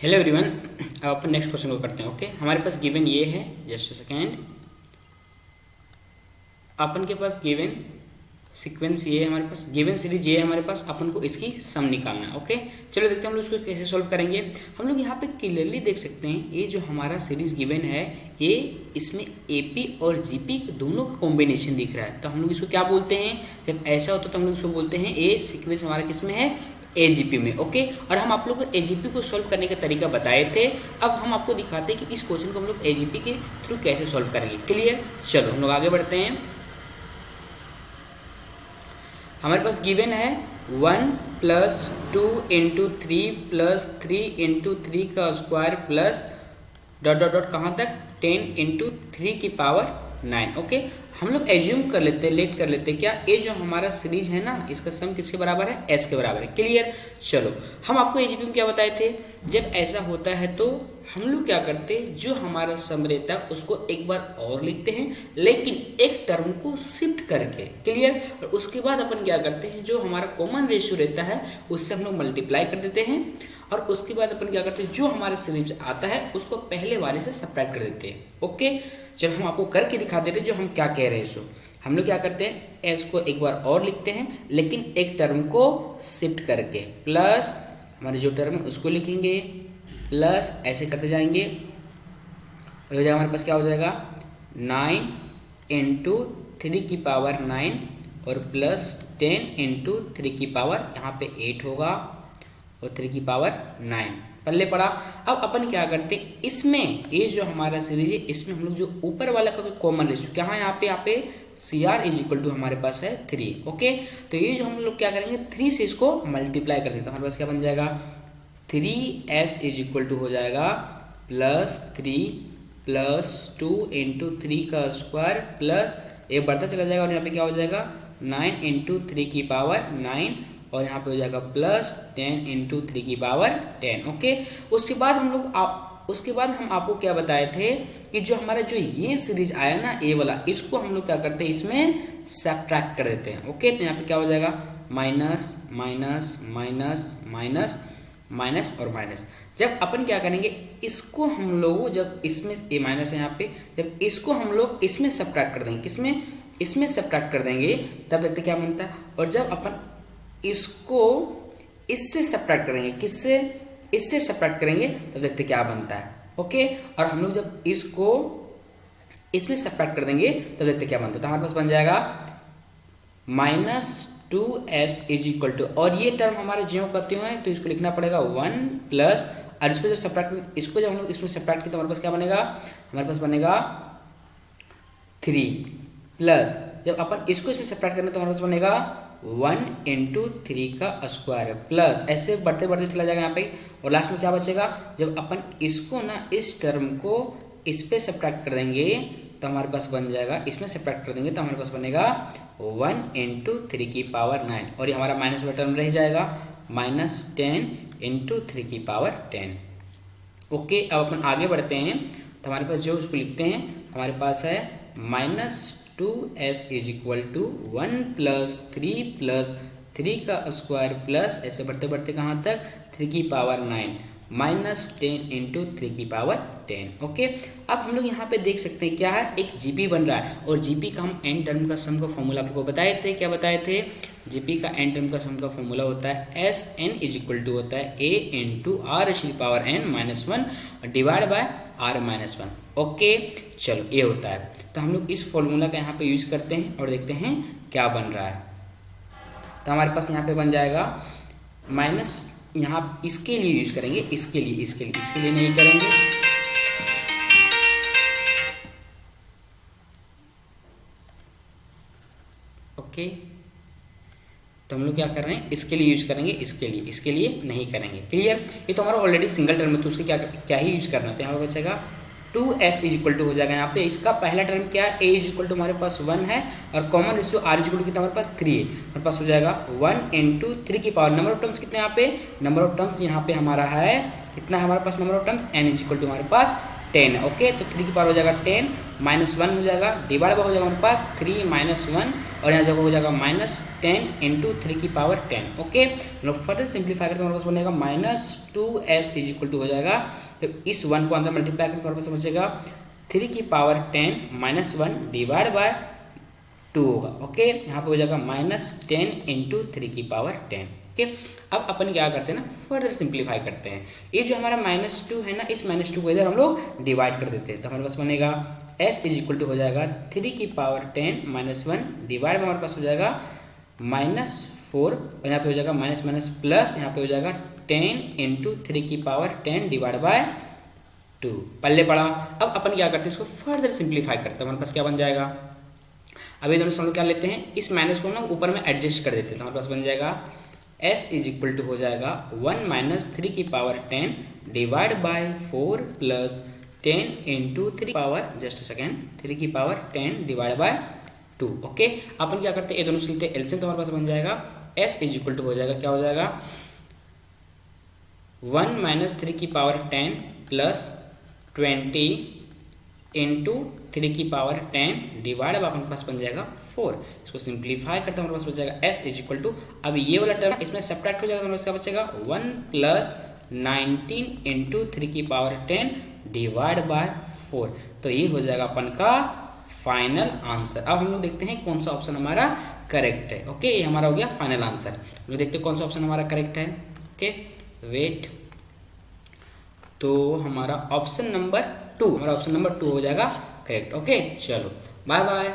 Hello everyone. अब अपन next question को करते हैं। ओके, हमारे पास गिवन ये है, जस्ट अ सेकेंड। अपन के पास गिवन सीक्वेंस ये है, हमारे पास गिवन सीरीज ये है हमारे पास। अपन को इसकी सम निकालना है। ओके, चलो देखते हैं हम लोग इसको कैसे सॉल्व करेंगे। हम लोग यहाँ पे क्लियरली देख सकते हैं, ये जो हमारा सीरीज गिवन है ये इसमें एपी और जीपी दोनों का कॉम्बिनेशन दिख रहा है। तो हम लोग इसको क्या बोलते हैं, जब ऐसा होता है तो हम लोग इसको बोलते हैं ये सीक्वेंस हमारा किस में है, एजीपी में। ओके, और हम आप लोग को एजीपी को सॉल्व करने का तरीका बताए थे। अब हम आपको दिखाते हैं कि इस क्वेश्चन को हम लोग एजीपी के थ्रू कैसे सॉल्व करेंगे। क्लियर, चलो हम लोग आगे बढ़ते हैं। हमारे पास गिवन है 1 + 2 × 3 + 3 × 3 का square plus dot dot dot कहाँ तक 10 × 3 की पावर 9। ओके, हम लोग एज्यूम कर लेते हैं, लेट कर लेते हैं क्या, ये जो हमारा सीरीज है ना, इसका सम किसके बराबर है, एस के बराबर है। क्लियर, चलो हम आपको एजीपी में क्या बताए थे, जब ऐसा होता है तो हम लोग क्या करते हैं, जो हमारा सम रहता है उसको एक बार और लिखते हैं, लेकिन एक टर्म को शिफ्ट करके। क्लियर, और उसके बाद अपन क्या करते हैं, जो हमारा कॉमन रेशियो रहता है उससे हम लोग मल्टीप्लाई कर देते हैं, और उसके बाद अपन क्या करते हैं, जो हमारे सीरीज आता है उसको पहले वाले से सब्ट्रैक्ट कर देते हैं। ओके, चलो हम आपको करके दिखा दे रहे हैं जो हम क्या कह रहे हैं। सो हम लोग क्या करते हैं, एस को एक बार और लिखते हैं, लेकिन एक टर्म को शिफ्ट करके, प्लस हमारे जो टर्म है उसको लिखेंगे, प्लस ऐसे करते जाएंगे, हो जाएगा हमारे पास क्या हो जाएगा 9 × 3 की पावर 9 और प्लस 10 × 3 की पावर यहाँ पे 8 होगा और 3 की पावर 9 पल्ले पड़ा। अब अपन क्या करते हैं, इसमें ये जो हमारा सीरीज है इसमें हम लोग जो ऊपर वाला का जो कॉमन रेशियो क्या है, यहाँ पे CR = हमारे पास है 3। ओके, तो ये जो हम लोग क्या करेंगे 3 से इसको मल्टीप्लाई कर देते हैं, हमारे पास क्या बन जाएगा 3s = हो जाएगा +3 + 2 × 3 का स्क्वायर प्लस ये बढ़ता चला जाएगा और यहाँ पे क्या हो जाएगा 9 × 3 की पावर 9 और यहाँ पे हो जाएगा प्लस 10 × 3 की पावर 10। ओके, उसके बाद हम आपको क्या बताए थे कि जो हमारा जो ये सीरीज आया ना ए वाला, इसको हम लोग क्या करते हैं, इसमें सब्ट्रैक्ट कर देते हैं। ओके, तो यहाँ पे क्या हो जाएगा minus minus minus minus minus और माइनस। जब अपन क्या करेंगे, इसको हम लोग जब इसमें ए माइनस है यहाँ पे, जब इसको हम लोग इसमें सब्ट्रैक्ट कर देंगे, किसमें, इसमें सब्ट्रैक्ट कर देंगे, तब देखते क्या बनता है। और जब अपन इसको इससे सब्ट्रैक्ट करेंगे, किससे, इससे सब्ट्रैक्ट करेंगे, तब देखते क्या बनता है। ओके, और हम लोग जब इसको इसमें सब्ट्रैक्ट कर देंगे तब देखते क्या बनता है। तो हमारे पास बन जाएगा -2s = और ये टर्म हमारे ज्यों करते हैं तो इसको लिखना पड़ेगा 1 प्लस, और इसको जब हम लोग इसमें सब्ट्रैक्ट किए तो हमारे पास क्या बनेगा, हमारे पास बनेगा 3 प्लस, जब अपन इसको इसमें सब्ट्रैक्ट करेंगे तो हमारे पास बनेगा 1 × 3 का स्क्वायर प्लस, ऐसे बढ़ते बढ़ते चला जाएगा यहाँ पे, और लास्ट में क्या बचेगा, जब अपन इसको ना इस टर्म को इस पे सब्ट्रैक्ट कर देंगे तो हमारे पास बन जाएगा, इसमें सब्ट्रैक्ट कर देंगे तो हमारे पास बनेगा 1 × 3 की पावर 9 और ये हमारा माइनस वाला टर्म रह जाएगा -10 × 3 की पावर 10। ओके, अब अपन आगे बढ़ते हैं तो हमारे पास जो उसको लिखते हैं, हमारे पास है -2s = 1 + 3 + 3 का स्क्वायर प्लस ऐसे बढ़ते बढ़ते कहाँ तक 3 की पावर 9 -10 × 3 की पावर 10। ओके, अब हम लोग यहाँ पे देख सकते हैं क्या है, एक जीपी बन रहा है, और जीपी का हम एन टर्म का सम का फॉर्मूला आपको बताए थे। क्या बताए थे, जीपी का एन टर्म का सम का फॉर्मूला होता है SN = होता है A × r⁻n−1 divide by r−1। Okay, चलो ये होता है, तो हम लोग इस फॉर्मूला का यहाँ पे यूज करते हैं और देखते हैं क्या बन रहा है। तो हमारे पास यहाँ पे बन जाएगा माइनस, यहाँ इसके लिए यूज करेंगे, इसके लिए नहीं करेंगे। ओके, तो हम लोग क्या कर रहे हैं, इसके लिए यूज करेंगे, इसके लिए नहीं करेंगे। क्लियर, ये तो हमारा ऑलरेडी सिंगल टर्म है तो उसके क्या ही यूज करना है। तो यहाँ पर बचेगा 2s = हो जाएगा, यहाँ पे इसका पहला टर्म क्या है, a = हमारे पास 1 है और कॉमन रेशियो r = कितना हमारे पास 3 है, हमारे पास हो जाएगा 1 × 3 की पावर, नंबर ऑफ टर्म्स कितने यहाँ पे, नंबर ऑफ टर्म्स यहाँ पे हमारा है कितना है, हमारे पास नंबर ऑफ टर्म्स n = हमारे पास 10 है। ओके, तो 3 की पावर हो जाएगा 10 -1 हो जाएगा, डिवाइड बाय हो जाएगा हमारे पास 3 -1 और यहाँ जगह हो जाएगा -10 इंटू 3 की पावर 10। ओके, हम लोग फर्दर सिंप्लीफाई करते हैं, हमारे पास बनेगा -2s इज इक्वल टू हो जाएगा, फिर इस 1 को अंदर मल्टीप्लाई करके हमारे पास बचेगा 3 की पावर 10 -1 डिवाइड बाय 2 होगा। ओके, यहाँ पे हो जाएगा -10 इंटू 3 की पावर 10। ओके, अब अपन क्या करते हैं ना, फर्दर सिंप्लीफाई करते हैं। ये जो हमारा -2 है ना, इस -2 को इधर हम लोग डिवाइड कर देते हैं, तो हमारे पास बनेगा s इज इक्वल टू हो जाएगा 3 की पावर 10 -1 डिवाइड में हमारे पास हो जाएगा -4 और यहाँ पे हो जाएगा माइनस माइनस प्लस, यहाँ पे हो जाएगा 10 इंटू 3 की पावर 10 डिवाइड बाय 2। पल्ले पड़ा। अब अपन क्या करते हैं, इसको फर्दर सिंप्लीफाई करते हैं, हमारे पास क्या बन जाएगा, अभी दोनों हम लोग क्या लेते हैं, इस माइनस को हम लोग ऊपर में एडजस्ट कर देते हैं, तो हमारे पास बन जाएगा s इज इक्वल टू हो जाएगा 1 माइनस 3 की power 10 divide by 4 plus 10 into 3 power just second 3 की पावर 10 डिवाइड बाय 2। ओके, अपन क्या करते हैं, ये दोनों से लेते हैं एलसीएम, तो हमारे पास बन जाएगा s इज इक्वल टू हो जाएगा, क्या हो जाएगा 1 माइनस 3 की पावर 10 प्लस 20 इंटू 3 की पावर 10 डिवाइड अब अपने पास बन जाएगा 4। इसको सिंप्लीफाई करते हैं, हमारे पास बच जाएगा s इज इक्वल टू, अब ये वाला टर्म इसमें सब्ट्रैक्ट हो जाएगा, हमारे पास बचेगा 1 प्लस 19 इंटू 3 की पावर 10 डिवाइड बाय 4। तो ये हो जाएगा अपन का फाइनल आंसर। अब हम लोग देखते हैं कौन सा ऑप्शन हमारा करेक्ट है। ओके, ये हमारा हो गया फाइनल आंसर। हम लोग देखते हैं कौन सा ऑप्शन हमारा करेक्ट है। ओके, वेट, तो हमारा ऑप्शन नंबर 2 हो जाएगा करेक्ट। ओके, चलो बाय बाय।